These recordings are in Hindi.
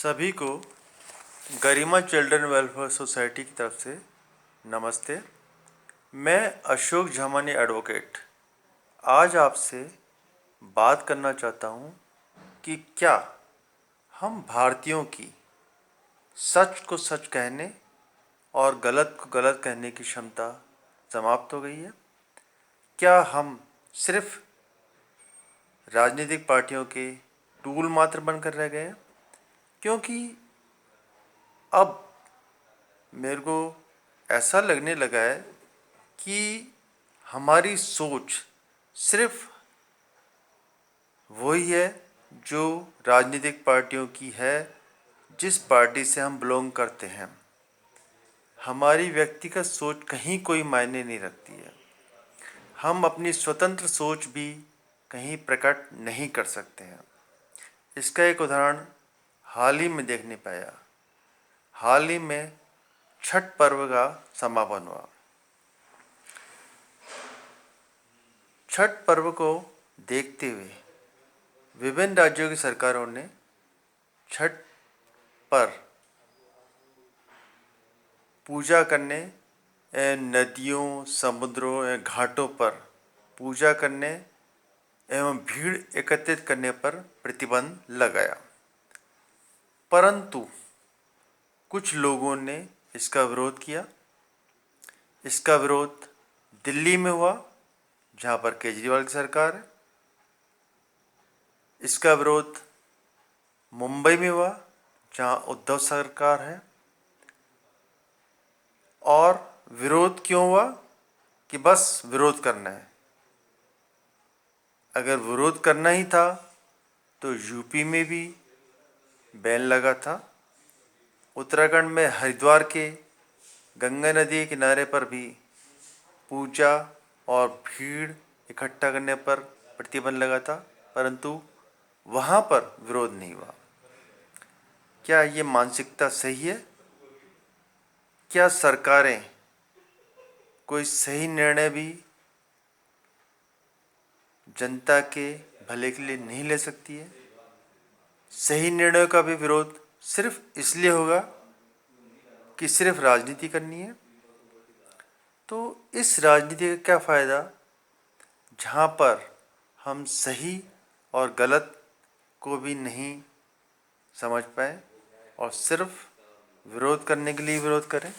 सभी को गरिमा चिल्ड्रन वेलफेयर सोसाइटी की तरफ से नमस्ते। मैं अशोक झामानी एडवोकेट आज आपसे बात करना चाहता हूँ कि क्या हम भारतीयों की सच को सच कहने और गलत को गलत कहने की क्षमता समाप्त हो गई है। क्या हम सिर्फ राजनीतिक पार्टियों के टूल मात्र बनकर रह गए हैं? क्योंकि अब मेरे को ऐसा लगने लगा है कि हमारी सोच सिर्फ वही है जो राजनीतिक पार्टियों की है, जिस पार्टी से हम बिलोंग करते हैं। हमारी व्यक्तिगत सोच कहीं कोई मायने नहीं रखती है। हम अपनी स्वतंत्र सोच भी कहीं प्रकट नहीं कर सकते हैं। इसका एक उदाहरण हाल ही में देखने पाया। हाल ही में छठ पर्व का समापन हुआ। छठ पर्व को देखते हुए विभिन्न राज्यों की सरकारों ने छठ पर पूजा करने, नदियों, समुद्रों या घाटों पर पूजा करने एवं भीड़ एकत्रित करने पर प्रतिबंध लगाया। परंतु कुछ लोगों ने इसका विरोध किया। इसका विरोध दिल्ली में हुआ, जहाँ पर केजरीवाल की सरकार है। इसका विरोध मुंबई में हुआ, जहाँ उद्धव सरकार है। और विरोध क्यों हुआ? कि बस विरोध करना है। अगर विरोध करना ही था तो यूपी में भी बैन लगा था। उत्तराखंड में हरिद्वार के गंगा नदी के किनारे पर भी पूजा और भीड़ इकट्ठा करने पर प्रतिबंध लगा था, परंतु वहाँ पर विरोध नहीं हुआ। क्या ये मानसिकता सही है? क्या सरकारें कोई सही निर्णय भी जनता के भले के लिए नहीं ले सकती है? सही निर्णयों का भी विरोध सिर्फ इसलिए होगा कि सिर्फ राजनीति करनी है। तो इस राजनीति का क्या फ़ायदा, जहाँ पर हम सही और गलत को भी नहीं समझ पाए और सिर्फ विरोध करने के लिए विरोध करें।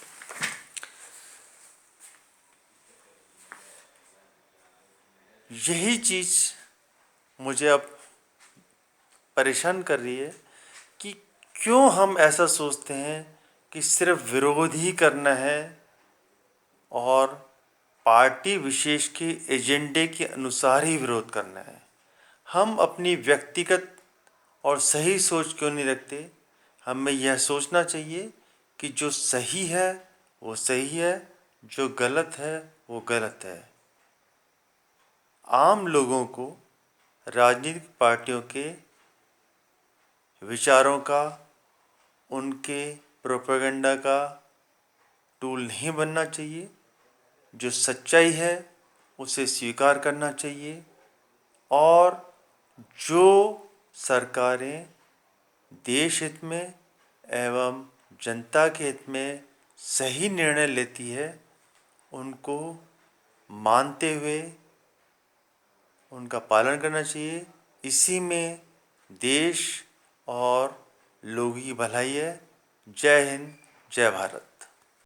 यही चीज़ मुझे अब परेशान कर रही है कि क्यों हम ऐसा सोचते हैं कि सिर्फ विरोध ही करना है और पार्टी विशेष के एजेंडे के अनुसार ही विरोध करना है। हम अपनी व्यक्तिगत और सही सोच क्यों नहीं रखते? हमें यह सोचना चाहिए कि जो सही है वो सही है, जो गलत है वो गलत है। आम लोगों को राजनीतिक पार्टियों के विचारों का, उनके प्रोपेगेंडा का टूल नहीं बनना चाहिए। जो सच्चाई है उसे स्वीकार करना चाहिए और जो सरकारें देश हित में एवं जनता के हित में सही निर्णय लेती है उनको मानते हुए उनका पालन करना चाहिए। इसी में देश और लोगों की भलाई है। जय हिंद, जय भारत।